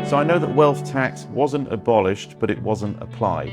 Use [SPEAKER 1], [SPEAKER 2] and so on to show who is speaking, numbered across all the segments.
[SPEAKER 1] So I know that wealth tax wasn't abolished, but it wasn't applied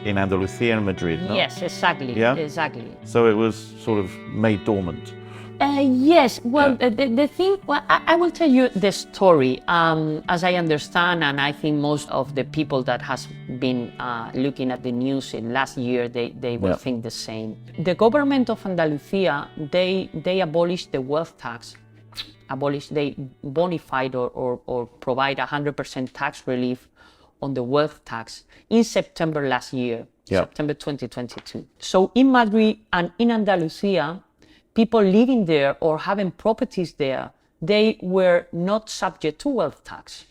[SPEAKER 1] in Andalucia and Madrid, no?
[SPEAKER 2] Yes, exactly.
[SPEAKER 1] Yeah?
[SPEAKER 2] Exactly.
[SPEAKER 1] So it was sort of made dormant.
[SPEAKER 2] Yes, well,
[SPEAKER 1] Yeah.
[SPEAKER 2] the thing, well, I will tell you the story as I understand, and I think most of the people that has been looking at the news in last year, they will think the same. The government of Andalucia, they abolished the wealth tax, they bonified or provide 100% tax relief on the wealth tax in September last year, September 2022. So in Madrid and in Andalucia, people living there or having properties there, they were not subject to wealth tax.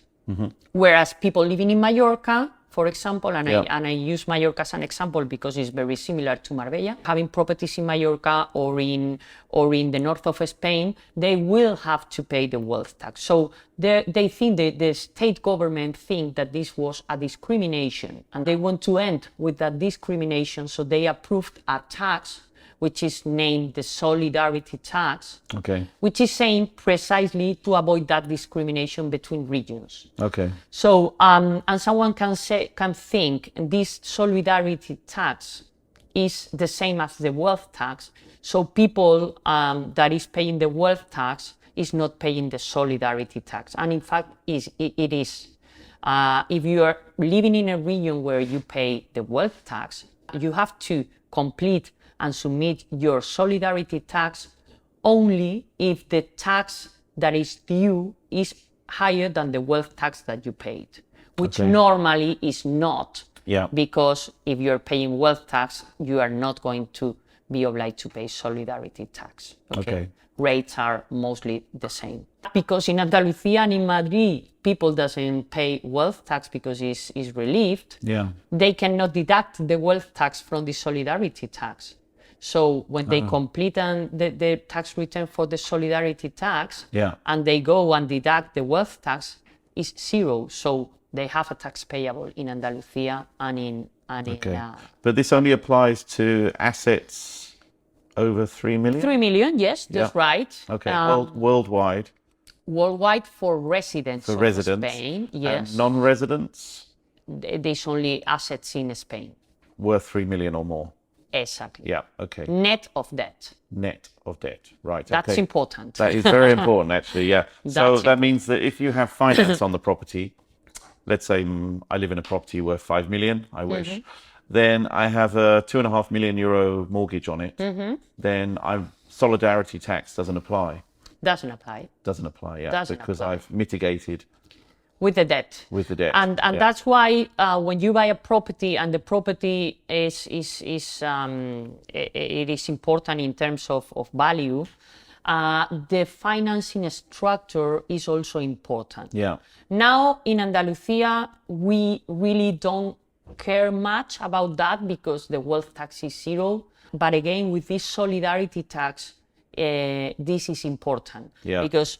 [SPEAKER 2] Whereas people living in Mallorca, for example, and I use Mallorca as an example because it's very similar to Marbella, having properties in Mallorca or in the north of Spain, they will have to pay the wealth tax. So they think the state government think that this was a discrimination, and they want to end with that discrimination. So they approved a tax which is named the solidarity tax, which is saying precisely to avoid that discrimination between regions. So, and someone can think this solidarity tax is the same as the wealth tax. So people that is paying the wealth tax is not paying the solidarity tax. And in fact, it is. If you are living in a region where you pay the wealth tax, you have to complete and submit your solidarity tax only if the tax that is due is higher than the wealth tax that you paid, which normally is not. Because if you're paying wealth tax, you are not going to be obliged to pay solidarity tax. Rates are mostly the same. Because in Andalucia and in Madrid, people doesn't pay wealth tax because it's relieved. They cannot deduct the wealth tax from the solidarity tax. So when they complete the tax return for the solidarity tax, and they go and deduct the wealth tax, is zero. So they have a tax payable in Andalucia and in
[SPEAKER 1] But this only applies to assets over 3 million?
[SPEAKER 2] 3 million, yes, that's right.
[SPEAKER 1] Worldwide?
[SPEAKER 2] Worldwide for residents of Spain, yes.
[SPEAKER 1] And non-residents?
[SPEAKER 2] There's only assets in Spain.
[SPEAKER 1] Worth 3 million or more?
[SPEAKER 2] Exactly. Net of debt.
[SPEAKER 1] Net of debt, right.
[SPEAKER 2] That's important.
[SPEAKER 1] That is very important, actually, So that means that if you have finance on the property, let's say I live in a property worth 5 million, I wish, then I have a €2.5 million mortgage on it, then solidarity tax doesn't apply.
[SPEAKER 2] Doesn't apply.
[SPEAKER 1] Doesn't apply, because I've mitigated
[SPEAKER 2] with the debt. And that's why when you buy a property and the property it is important in terms of value, the financing structure is also important. Now in Andalucia, we really don't care much about that because the wealth tax is zero. But again, with this solidarity tax, this is important because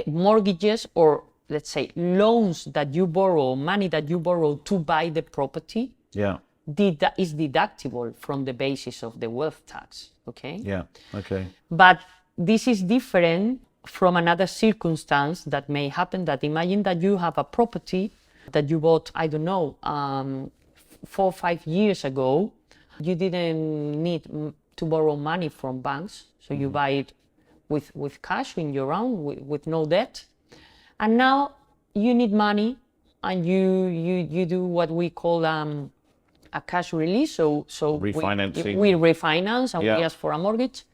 [SPEAKER 2] mortgages or let's say loans that you borrow, money that you borrow to buy the property, is deductible from the basis of the wealth tax. But this is different from another circumstance that may happen. That imagine that you have a property that you bought, I don't know, 4 or 5 years ago. You didn't need to borrow money from banks, so you buy it with cash in your own, with no debt. And now you need money, and you do what we call a cash release. So
[SPEAKER 1] refinancing.
[SPEAKER 2] We refinance and we ask for a mortgage.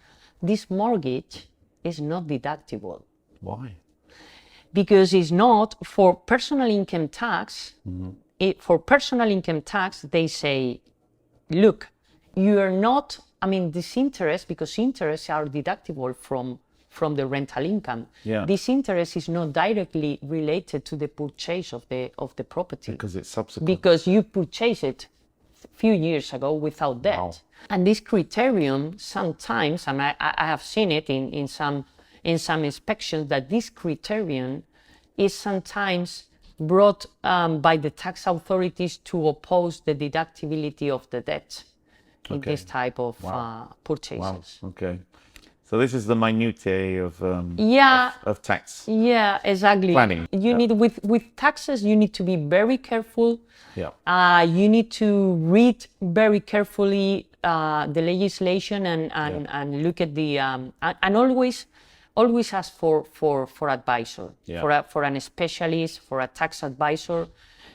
[SPEAKER 2] This mortgage is not deductible.
[SPEAKER 1] Why?
[SPEAKER 2] Because it's not for personal income tax. For personal income tax, they say, look, you are not. I mean, this interest, because interests are deductible from the rental income. This interest is not directly related to the purchase of the property.
[SPEAKER 1] Because it's subsequent.
[SPEAKER 2] Because you purchased it a few years ago without debt. And this criterion sometimes, and I have seen it in some inspections, that this criterion is sometimes brought by the tax authorities to oppose the deductibility of the debt in this type of purchases.
[SPEAKER 1] So this is the minutiae of tax
[SPEAKER 2] Yeah, exactly.
[SPEAKER 1] planning.
[SPEAKER 2] You need with taxes, you need to be very careful.
[SPEAKER 1] Yeah.
[SPEAKER 2] You need to read very carefully the legislation and look at the and always ask for advisor, for an specialist, for a tax advisor,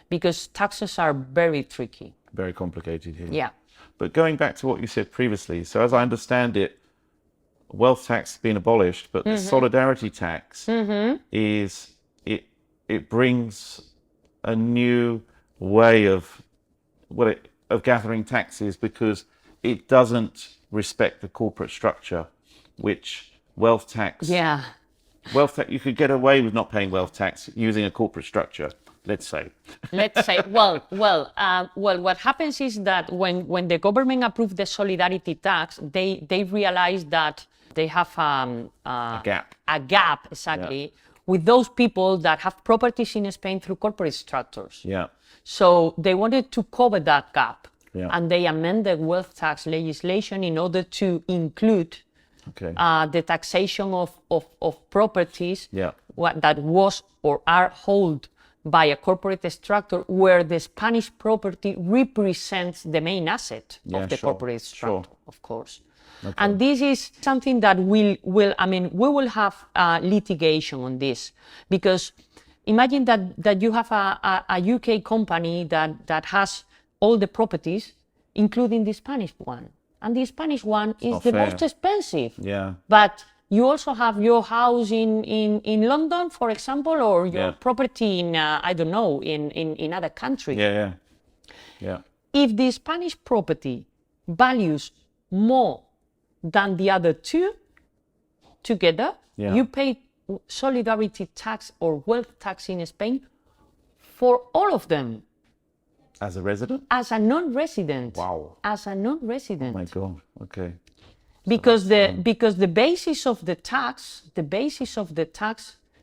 [SPEAKER 2] because taxes are very tricky.
[SPEAKER 1] Very complicated here.
[SPEAKER 2] Yeah.
[SPEAKER 1] But going back to what you said previously, so as I understand it, wealth tax has been abolished, but the solidarity tax is it brings a new way of gathering taxes, because it doesn't respect the corporate structure, which wealth tax.
[SPEAKER 2] Yeah.
[SPEAKER 1] Wealth tax, you could get away with not paying wealth tax using a corporate structure, let's say.
[SPEAKER 2] Well, what happens is that when the government approved the solidarity tax, they realized that they have
[SPEAKER 1] A gap.
[SPEAKER 2] a gap, exactly, with those people that have properties in Spain through corporate structures.
[SPEAKER 1] Yeah.
[SPEAKER 2] So they wanted to cover that gap,
[SPEAKER 1] Yeah.
[SPEAKER 2] and they amended wealth tax legislation in order to include the taxation of properties that was or are held by a corporate structure where the Spanish property represents the main asset of the corporate structure, of course. Okay. And this is something that we will have litigation on this, because imagine that you have a UK company that has all the properties, including the Spanish one. And the Spanish one is the most expensive.
[SPEAKER 1] Yeah.
[SPEAKER 2] But you also have your house in London, for example, or your property in, I don't know, in other country.
[SPEAKER 1] Yeah.
[SPEAKER 2] If the Spanish property values more than the other two together, you pay solidarity tax or wealth tax in Spain for all of them.
[SPEAKER 1] As a resident?
[SPEAKER 2] As a non-resident.
[SPEAKER 1] Wow.
[SPEAKER 2] As a non-resident.
[SPEAKER 1] Oh my God. Okay.
[SPEAKER 2] Because the basis of the tax,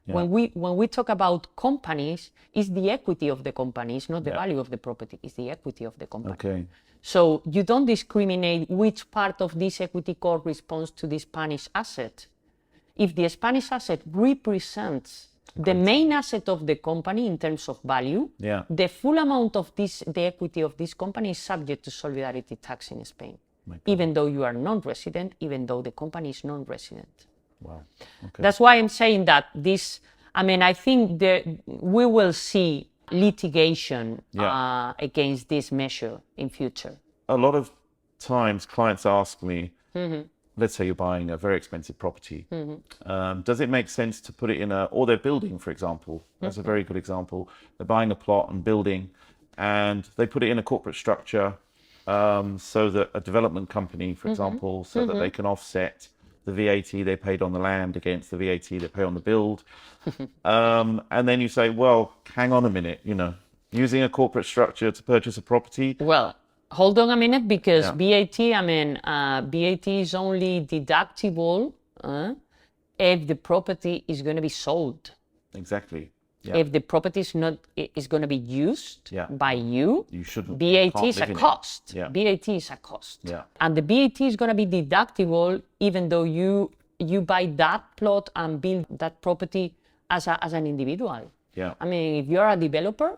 [SPEAKER 2] when we talk about companies, is the equity of the company. It's not the value of the property. It's the equity of the company.
[SPEAKER 1] Okay.
[SPEAKER 2] So you don't discriminate which part of this equity corresponds to the Spanish asset. If the Spanish asset represents the main asset of the company in terms of value, the full amount of the equity of this company is subject to solidarity tax in Spain, even though you are non-resident, even though the company is non-resident.
[SPEAKER 1] Wow. Okay.
[SPEAKER 2] That's why I'm saying that I think we will see litigation against this measure in future.
[SPEAKER 1] A lot of times clients ask me, let's say you're buying a very expensive property. Does it make sense to put it in or they're building, for example. That's a very good example. They're buying a plot and building, and they put it in a corporate structure so that a development company, for example, so that they can offset the VAT they paid on the land against the VAT they pay on the build. And then you say, well, hang on a minute, using a corporate structure to purchase a property.
[SPEAKER 2] Well, hold on a minute, because VAT, VAT is only deductible if the property is going to be sold.
[SPEAKER 1] Exactly.
[SPEAKER 2] Yeah. If the property is going to be used by you,
[SPEAKER 1] shouldn't.
[SPEAKER 2] VAT is a cost.
[SPEAKER 1] Yeah.
[SPEAKER 2] VAT is a cost.
[SPEAKER 1] Yeah.
[SPEAKER 2] And the VAT is going to be deductible even though you buy that plot and build that property as an individual.
[SPEAKER 1] Yeah.
[SPEAKER 2] If you're a developer,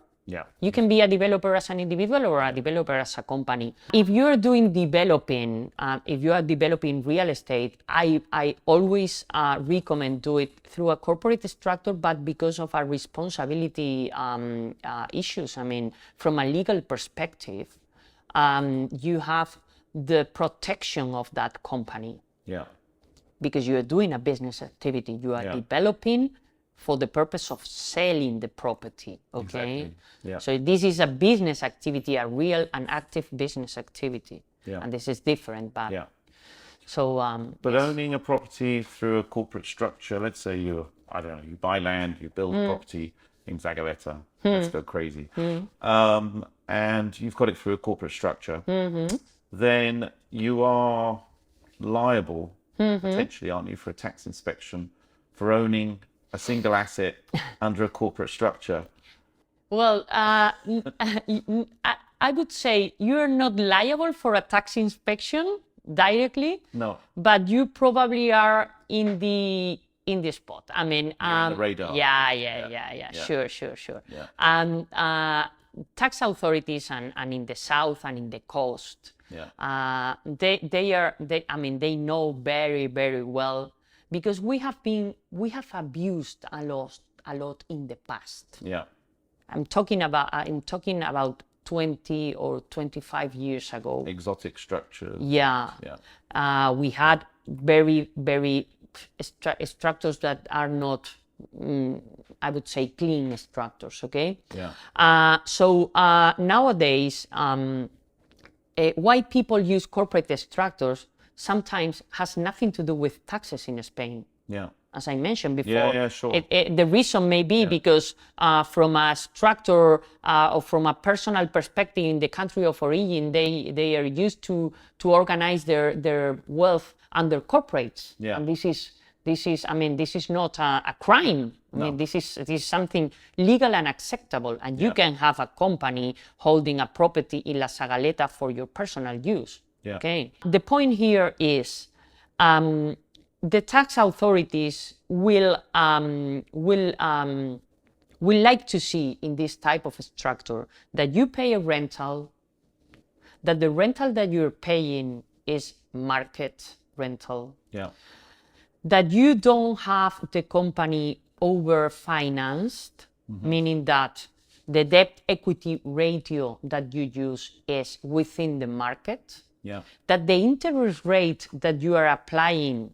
[SPEAKER 2] you can be a developer as an individual or a developer as a company. If you're doing developing, if you are developing real estate, I always recommend do it through a corporate structure, but because of our responsibility issues. From a legal perspective, you have the protection of that company.
[SPEAKER 1] Yeah.
[SPEAKER 2] Because you are doing a business activity, you are developing for the purpose of selling the property, okay?
[SPEAKER 1] Exactly. Yeah.
[SPEAKER 2] So this is a business activity, a real and active business activity.
[SPEAKER 1] Yeah.
[SPEAKER 2] And this is different, but...
[SPEAKER 1] Yeah.
[SPEAKER 2] So,
[SPEAKER 1] but owning a property through a corporate structure, let's say you buy land, you build property in Zagaleta, let's go crazy, and you've got it through a corporate structure, then you are liable, potentially, aren't you, for a tax inspection for owning a single asset under a corporate structure?
[SPEAKER 2] Well, I would say you're not liable for a tax inspection, directly.
[SPEAKER 1] No.
[SPEAKER 2] But you probably are in the spot. I mean,
[SPEAKER 1] the radar.
[SPEAKER 2] Yeah. Sure.
[SPEAKER 1] Yeah.
[SPEAKER 2] And tax authorities and in the south and in the coast, they know very, very well, because we have abused a lot in the past.
[SPEAKER 1] Yeah.
[SPEAKER 2] I'm talking about 20 or 25 years ago.
[SPEAKER 1] Exotic structures.
[SPEAKER 2] Yeah. We had very, very structures that are not, I would say, clean structures, okay?
[SPEAKER 1] Yeah.
[SPEAKER 2] So nowadays, why people use corporate structures sometimes has nothing to do with taxes in Spain.
[SPEAKER 1] Yeah.
[SPEAKER 2] As I mentioned before.
[SPEAKER 1] Yeah, sure.
[SPEAKER 2] The reason may be because from a structure or from a personal perspective in the country of origin, they are used to organize their wealth under corporates.
[SPEAKER 1] Yeah.
[SPEAKER 2] And this is not a crime. I mean, this is something legal and acceptable. And you can have a company holding a property in La Sagaleta for your personal use.
[SPEAKER 1] Yeah.
[SPEAKER 2] Okay. The point here is, the tax authorities will like to see in this type of structure that you pay a rental, that the rental that you're paying is market rental.
[SPEAKER 1] Yeah.
[SPEAKER 2] That you don't have the company over-financed, meaning that the debt equity ratio that you use is within the market.
[SPEAKER 1] Yeah.
[SPEAKER 2] That the interest rate that you are applying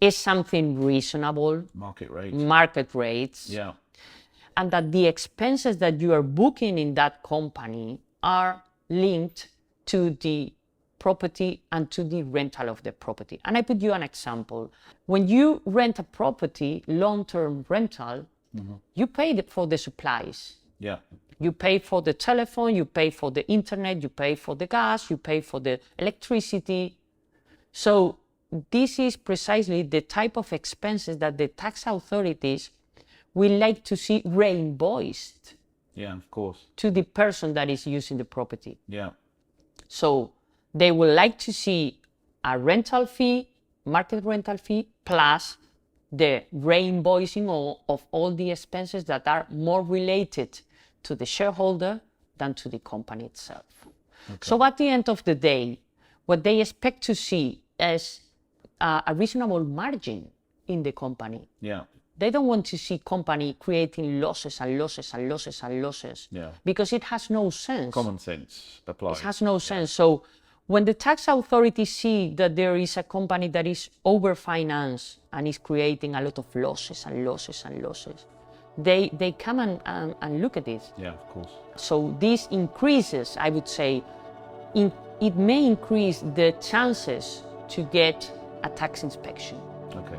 [SPEAKER 2] is something reasonable. Market rates.
[SPEAKER 1] Yeah.
[SPEAKER 2] And that the expenses that you are booking in that company are linked to the property and to the rental of the property. And I put you an example. When you rent a property, long-term rental, you pay for the supplies.
[SPEAKER 1] Yeah.
[SPEAKER 2] You pay for the telephone, you pay for the internet, you pay for the gas, you pay for the electricity. So this is precisely the type of expenses that the tax authorities will like to see reimbursed.
[SPEAKER 1] Yeah, of course.
[SPEAKER 2] To the person that is using the property.
[SPEAKER 1] Yeah.
[SPEAKER 2] So they would like to see a rental fee, market rental fee, plus the reimbursing of all the expenses that are more related to the shareholder than to the company itself. Okay. So at the end of the day, what they expect to see is a reasonable margin in the company.
[SPEAKER 1] Yeah.
[SPEAKER 2] They don't want to see company creating losses and losses and losses and losses.
[SPEAKER 1] Yeah.
[SPEAKER 2] Because it has no sense.
[SPEAKER 1] Common sense applies.
[SPEAKER 2] It has no sense. So when the tax authorities see that there is a company that is overfinanced and is creating a lot of losses and losses and losses, they come and look at this.
[SPEAKER 1] Yeah, of course.
[SPEAKER 2] So this increases, I would say, it may increase the chances to get a tax inspection.
[SPEAKER 1] Okay.